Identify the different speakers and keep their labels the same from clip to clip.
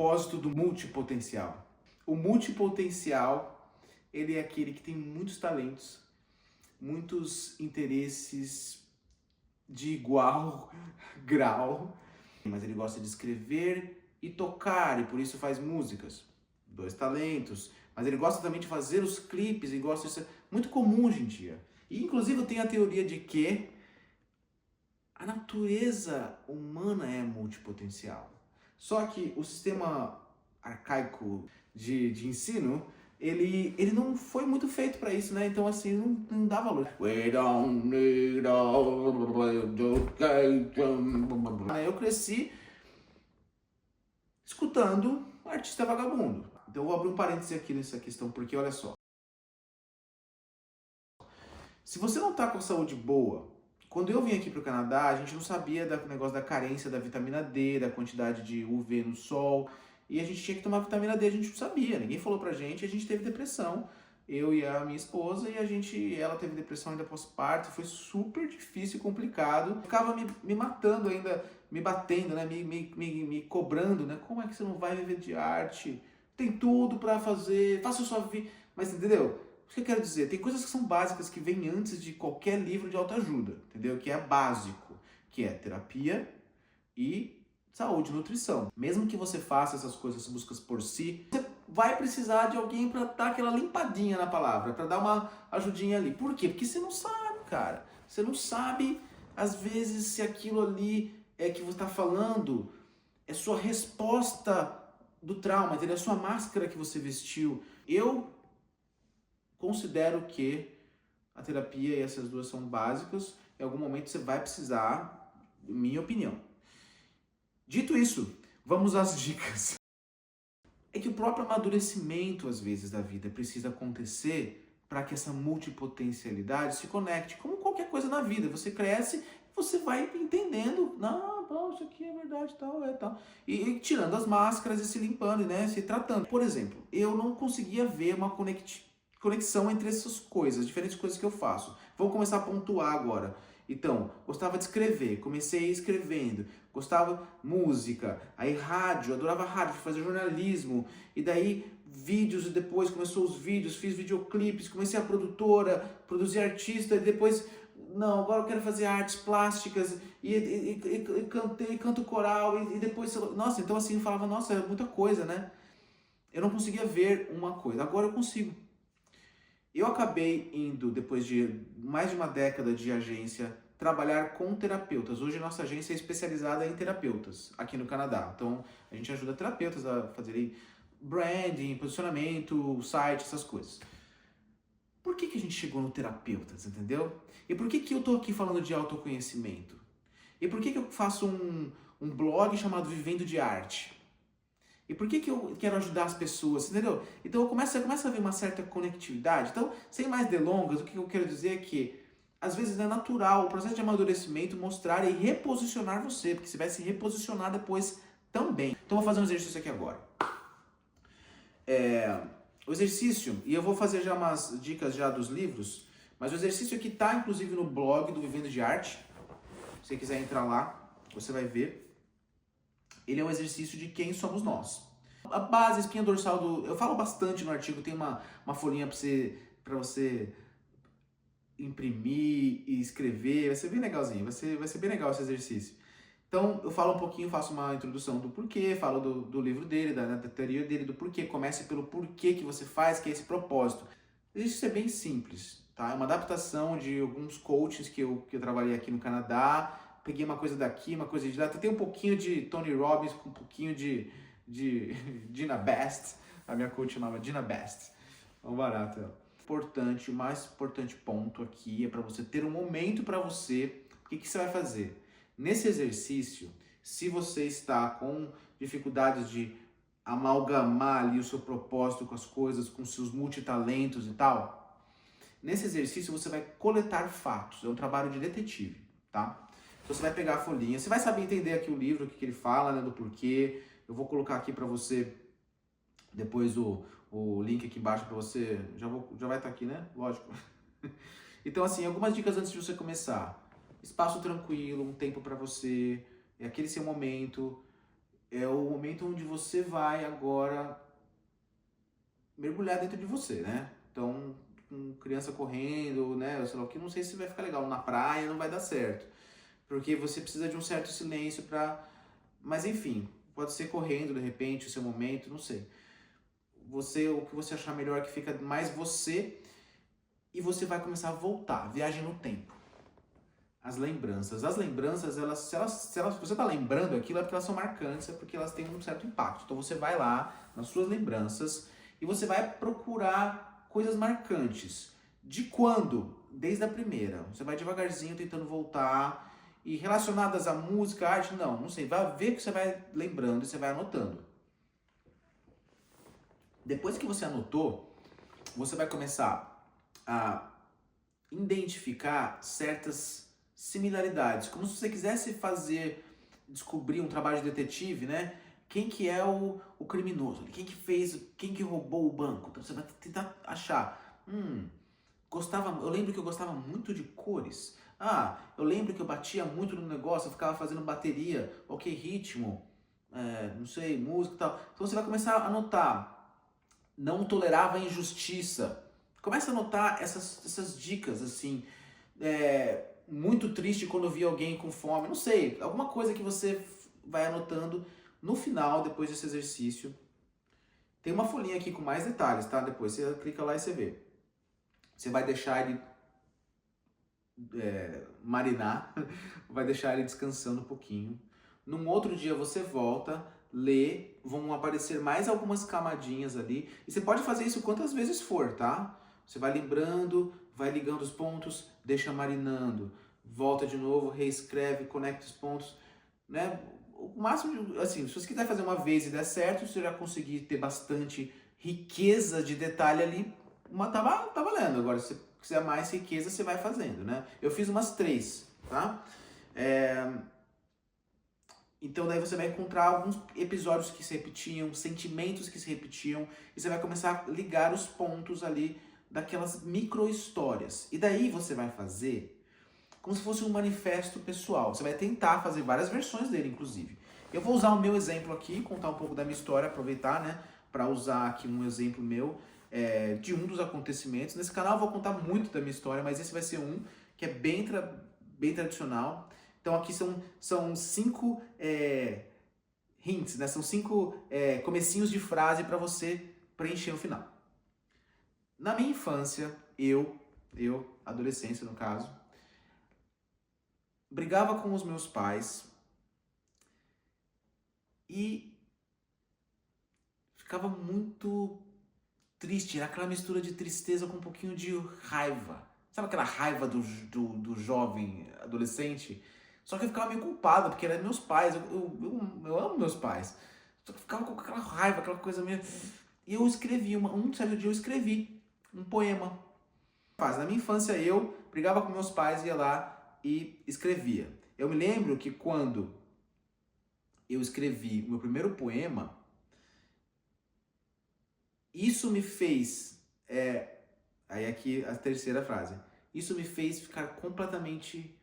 Speaker 1: propósito do multipotencial. O multipotencial, ele é aquele que tem muitos talentos, muitos interesses de igual grau, mas ele gosta de escrever e tocar e por isso faz músicas. 2 talentos, mas ele gosta também de fazer os clipes e gosta disso. É muito comum hoje em dia. E inclusive tem a teoria de que a natureza humana é multipotencial. Só que o sistema arcaico de ensino, ele não foi muito feito para isso, né? Então, assim, não dá valor. Eu cresci escutando artista vagabundo. Então, eu vou abrir um parêntese aqui nessa questão, porque olha só. Se você não tá com saúde boa, quando eu vim aqui para o Canadá, a gente não sabia do negócio da carência da vitamina D, da quantidade de UV no sol, e a gente tinha que tomar vitamina D, a gente não sabia, ninguém falou pra gente, a gente teve depressão, eu e a minha esposa, e ela teve depressão ainda pós-parto, foi super difícil e complicado, ficava me matando ainda, me batendo, né, me cobrando, né, como é que você não vai viver de arte? Tem tudo pra fazer, faça a sua vida, mas entendeu? O que eu quero dizer? Tem coisas que são básicas que vêm antes de qualquer livro de autoajuda, entendeu? Que é básico, que é terapia e saúde, nutrição. Mesmo que você faça essas coisas, essas buscas por si, você vai precisar de alguém para dar aquela limpadinha na palavra, para dar uma ajudinha ali. Por quê? Porque você não sabe, cara. Você não sabe, às vezes, se aquilo ali é que você está falando é sua resposta do trauma, entendeu? É a sua máscara que você vestiu. Eu considero que a terapia e essas duas são básicas. Em algum momento você vai precisar, minha opinião. Dito isso, vamos às dicas. É que o próprio amadurecimento, às vezes, da vida precisa acontecer para que essa multipotencialidade se conecte. Como qualquer coisa na vida, você cresce, você vai entendendo, não, bom, isso aqui é verdade, tal, é tal. E tirando as máscaras e se limpando, né, se tratando. Por exemplo, eu não conseguia ver uma conexão entre essas coisas, diferentes coisas que eu faço. Vamos começar a pontuar agora. Então, gostava de escrever, comecei escrevendo, gostava música, aí rádio, adorava rádio, fui fazer jornalismo, e daí vídeos, e depois começou os vídeos, fiz videoclipes, comecei a produtora, produzir artista, e depois, não, agora eu quero fazer artes plásticas, e cantei, canto coral, e depois, nossa, então assim, eu falava, nossa, é muita coisa, né? Eu não conseguia ver uma coisa, agora eu consigo. Eu acabei indo, depois de mais de uma década de agência, trabalhar com terapeutas. Hoje nossa agência é especializada em terapeutas aqui no Canadá. Então a gente ajuda terapeutas a fazerem branding, posicionamento, site, essas coisas. Por que a gente chegou no terapeutas, entendeu? E por que eu tô aqui falando de autoconhecimento? E por que eu faço um blog chamado Vivendo de Arte? E por que eu quero ajudar as pessoas, entendeu? Então eu começo a ver uma certa conectividade. Então, sem mais delongas, o que eu quero dizer é que, às vezes é natural o processo de amadurecimento mostrar e reposicionar você, porque você vai se reposicionar depois também. Então eu vou fazer um exercício aqui agora. O exercício, e eu vou fazer já umas dicas já dos livros, mas o exercício aqui tá inclusive no blog do Vivendo de Arte. Se você quiser entrar lá, você vai ver. Ele é um exercício de quem somos nós. A base, a espinha dorsal do... Eu falo bastante no artigo, tem uma folhinha para você imprimir e escrever. Vai ser bem legalzinho, vai ser bem legal esse exercício. Então, eu falo um pouquinho, faço uma introdução do porquê, falo do livro dele, da teoria dele, do porquê. Comece pelo porquê que você faz, que é esse propósito. O exercício é bem simples, tá? É uma adaptação de alguns coaches que eu trabalhei aqui no Canadá. Peguei uma coisa daqui, uma coisa de lá. Tem um pouquinho de Tony Robbins, com um pouquinho de Gina Best. A minha coach chamava Gina Best. É um barato ela. Importante, o mais importante ponto aqui é para você ter um momento para você. O que você vai fazer? Nesse exercício, se você está com dificuldades de amalgamar ali o seu propósito com as coisas, com seus multitalentos e tal, nesse exercício você vai coletar fatos. É um trabalho de detetive, tá? Então você vai pegar a folhinha, você vai saber entender aqui o livro, o que ele fala, né, do porquê. Eu vou colocar aqui para você depois o link aqui embaixo para você, já vai estar aqui, né? Lógico. Então assim, algumas dicas antes de você começar. Espaço tranquilo, um tempo para você, é aquele seu momento. é o momento onde você vai agora mergulhar dentro de você, né? Então, com criança correndo, né? Sei lá o que, não sei se vai ficar legal. Na praia não vai dar certo. Porque você precisa de um certo silêncio para. Mas enfim, pode ser correndo de repente, o seu momento, não sei. Você, o que você achar melhor, que fica mais você, e você vai começar a voltar, viagem no tempo. As lembranças, elas, se você está lembrando aquilo, é porque elas são marcantes, é porque elas têm um certo impacto. Então você vai lá nas suas lembranças e você vai procurar coisas marcantes. De quando? Desde a primeira. Você vai devagarzinho tentando voltar. E relacionadas à música, à arte, não sei. Vai ver que você vai lembrando e você vai anotando. Depois que você anotou, você vai começar a identificar certas similaridades, como se você quisesse descobrir um trabalho de detetive, né? Quem que é o criminoso? Quem que fez, quem que roubou o banco? Então você vai tentar achar. Eu lembro que eu gostava muito de cores. Eu lembro que eu batia muito no negócio, eu ficava fazendo bateria, ok, ritmo, não sei, música e tal. Então você vai começar a anotar. Não tolerava a injustiça. Começa a anotar essas dicas, assim. Muito triste quando eu vi alguém com fome. Não sei, alguma coisa que você vai anotando no final, depois desse exercício. Tem uma folhinha aqui com mais detalhes, tá? Depois você clica lá e você vê. Você vai deixar ele marinar, vai deixar ele descansando um pouquinho. Num outro dia você volta, lê, vão aparecer mais algumas camadinhas ali. E você pode fazer isso quantas vezes for, tá? Você vai lembrando, vai ligando os pontos, deixa marinando. Volta de novo, reescreve, conecta os pontos, né? O máximo, assim, se você quiser fazer uma vez e der certo, se você já conseguir ter bastante riqueza de detalhe ali, tá valendo. Agora, se você quiser mais riqueza, você vai fazendo, né? Eu fiz umas 3, tá? Então daí você vai encontrar alguns episódios que se repetiam, sentimentos que se repetiam, e você vai começar a ligar os pontos ali daquelas micro histórias. E daí você vai fazer como se fosse um manifesto pessoal. Você vai tentar fazer várias versões dele, inclusive. Eu vou usar o meu exemplo aqui, contar um pouco da minha história, aproveitar, né, para usar aqui um exemplo meu de um dos acontecimentos. Nesse canal eu vou contar muito da minha história, mas esse vai ser um que é bem tradicional. Então aqui são 5 hints, né? São 5 comecinhos de frase para você preencher no final. Na minha infância, eu, adolescência no caso, brigava com os meus pais e ficava muito triste, era aquela mistura de tristeza com um pouquinho de raiva. Sabe aquela raiva do jovem adolescente? Só que eu ficava meio culpado, porque eram meus pais, eu amo meus pais. Só que eu ficava com aquela raiva, aquela coisa meio... E eu escrevi, um certo dia eu escrevi um poema. Na minha infância eu brigava com meus pais, ia lá e escrevia. Eu me lembro que quando eu escrevi o meu primeiro poema, isso me fez... Aí aqui a terceira frase. Isso me fez ficar completamente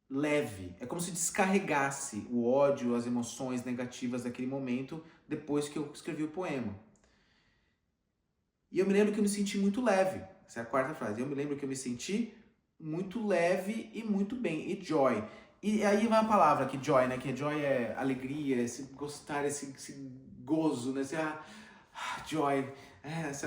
Speaker 1: leve. É como se descarregasse o ódio, as emoções negativas daquele momento depois que eu escrevi o poema. E eu me lembro que eu me senti muito leve. Essa é a quarta frase. Eu me lembro que eu me senti muito leve e muito bem. E joy. E aí vai a palavra aqui, joy, né? Que joy é alegria, esse gostar, esse gozo, né? Joy, esse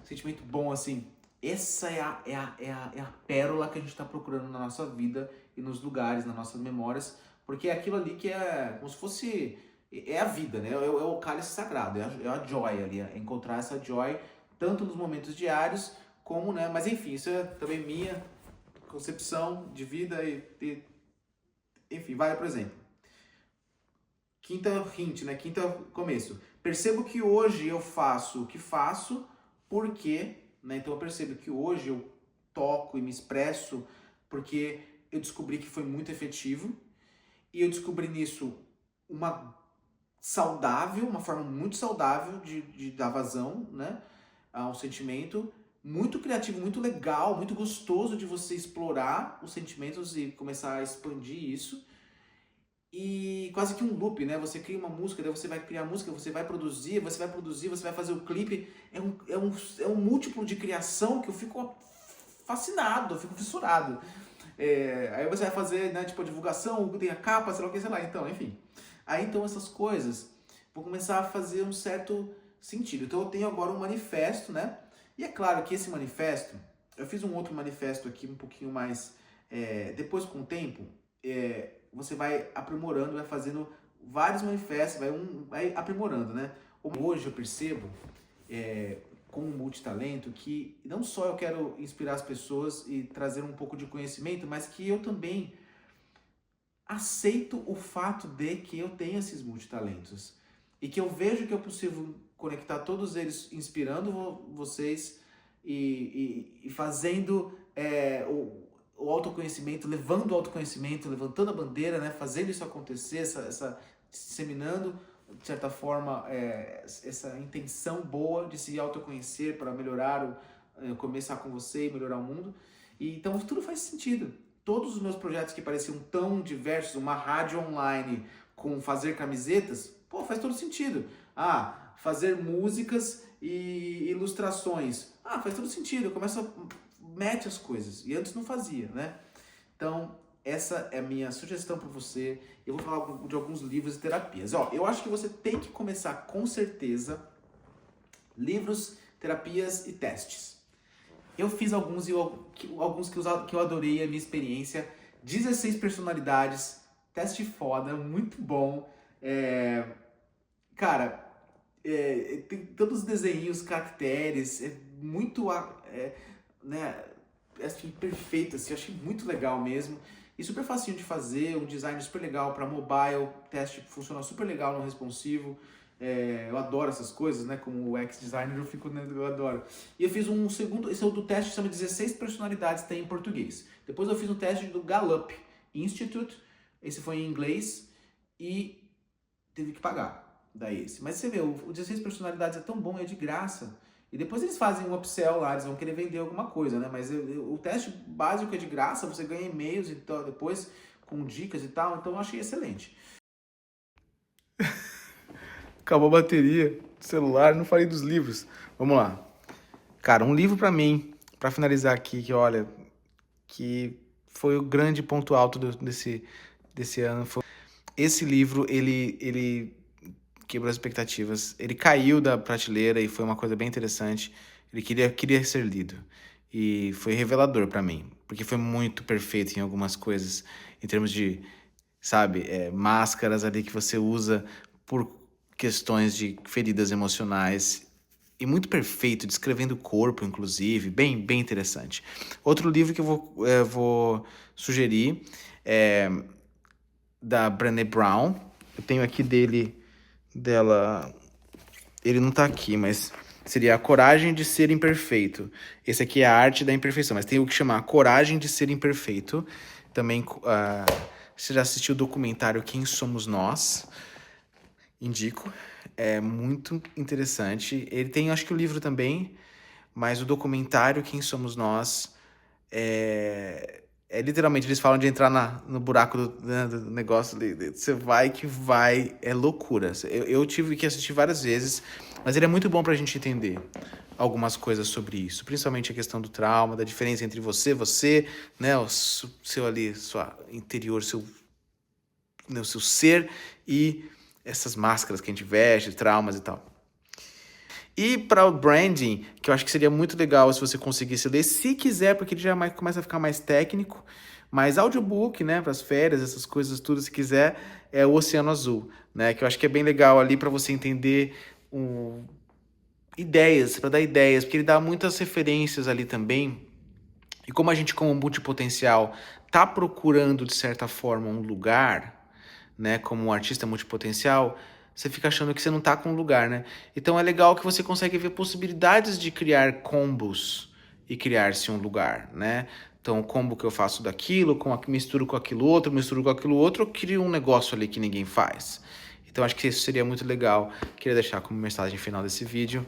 Speaker 1: sentimento bom, assim. Essa é a pérola que a gente está procurando na nossa vida e nos lugares, nas nossas memórias, porque é aquilo ali que é como se fosse... É a vida, né? É o cálice sagrado, é a joy ali, é encontrar essa joy tanto nos momentos diários como, né? Mas enfim, isso é também minha concepção de vida enfim, vale por exemplo. Quinta hint, né? Quinta começo. Percebo que hoje eu faço o que faço porque, né? Então eu percebo que hoje eu toco e me expresso porque eu descobri que foi muito efetivo e eu descobri nisso uma forma muito saudável de dar vazão, né? A um sentimento muito criativo, muito legal, muito gostoso de você explorar os sentimentos e começar a expandir isso. E quase que um loop, né? Você cria uma música, daí você vai criar música, você vai produzir, você vai fazer o clipe. É um múltiplo de criação que eu fico fascinado, eu fico fissurado. Aí você vai fazer, né, tipo, a divulgação, tem a capa, sei lá, então, enfim. Aí, então, essas coisas vão começar a fazer um certo sentido. Então, eu tenho agora um manifesto, né? E é claro que esse manifesto, eu fiz um outro manifesto aqui, um pouquinho mais... depois, com o tempo, você vai aprimorando, vai fazendo vários manifestos, vai aprimorando, né? Hoje eu percebo, como multitalento, que não só eu quero inspirar as pessoas e trazer um pouco de conhecimento, mas que eu também aceito o fato de que eu tenho esses multitalentos e que eu vejo que é possível conectar todos eles, inspirando vocês e fazendo o autoconhecimento, levando o autoconhecimento, levantando a bandeira, né? Fazendo isso acontecer, disseminando, de certa forma, essa intenção boa de se autoconhecer para melhorar, começar com você e melhorar o mundo. E, então tudo faz sentido. Todos os meus projetos que pareciam tão diversos, uma rádio online com fazer camisetas, faz todo sentido. Fazer músicas e ilustrações, faz todo sentido. Eu começo mete as coisas, e antes não fazia, né? Então, essa é a minha sugestão para você. Eu vou falar de alguns livros e terapias. Eu acho que você tem que começar, com certeza, livros, terapias e testes. Eu fiz alguns que eu adorei a minha experiência. 16 personalidades, teste foda, muito bom. Cara, tem todos os desenhos, caracteres, muito... né, assim, perfeito, assim, eu achei muito legal mesmo. E super facinho de fazer, um design super legal para mobile, teste funciona super legal no responsivo. Eu adoro essas coisas, né? Como o X-Designer, eu adoro. E eu fiz um segundo, esse é o do teste, chama 16 personalidades, tem em português. Depois eu fiz um teste do Gallup Institute, esse foi em inglês, e teve que pagar daí esse. Mas você vê, o 16 personalidades é tão bom, é de graça. E depois eles fazem um upsell lá, eles vão querer vender alguma coisa, né? Mas o teste básico é de graça, você ganha e-mails e tal, depois com dicas e tal, então eu achei excelente. Acabou a bateria do celular, não falei dos livros. Vamos lá. Cara, um livro pra mim, pra finalizar aqui, que foi o grande ponto alto desse ano. Esse livro, ele quebrou as expectativas. Ele caiu da prateleira e foi uma coisa bem interessante. Ele queria ser lido. E foi revelador pra mim, porque foi muito perfeito em algumas coisas, em termos de, sabe, máscaras ali que você usa por questões de feridas emocionais. E muito perfeito, descrevendo o corpo, inclusive, bem interessante. Outro livro que eu vou sugerir é da Brené Brown. Eu tenho aqui dela, ele não tá aqui, mas seria A Coragem de Ser Imperfeito. Esse aqui é A Arte da Imperfeição, mas tem o que chamar Coragem de Ser Imperfeito. Também, você já assistiu o documentário Quem Somos Nós? Indico, é muito interessante. Ele tem, acho que o livro também, mas o documentário Quem Somos Nós literalmente, eles falam de entrar no buraco do negócio, você vai que vai, é loucura. Eu tive que assistir várias vezes, mas ele é muito bom pra gente entender algumas coisas sobre isso, principalmente a questão do trauma, da diferença entre você, né, o seu ali, sua interior, o seu ser e essas máscaras que a gente veste, traumas e tal. E para o branding, que eu acho que seria muito legal se você conseguisse ler, se quiser, porque ele já começa a ficar mais técnico, mas audiobook, né, para as férias, essas coisas tudo, se quiser, é o Oceano Azul, né, que eu acho que é bem legal ali para você entender ideias, para dar ideias, porque ele dá muitas referências ali também. E como a gente, como multipotencial, tá procurando, de certa forma, um lugar, né, como um artista multipotencial, você fica achando que você não tá com um lugar, né? Então é legal que você consegue ver possibilidades de criar combos e criar-se um lugar, né? Então o combo que eu faço daquilo, misturo com aquilo outro, eu crio um negócio ali que ninguém faz. Então acho que isso seria muito legal. Queria deixar como mensagem final desse vídeo.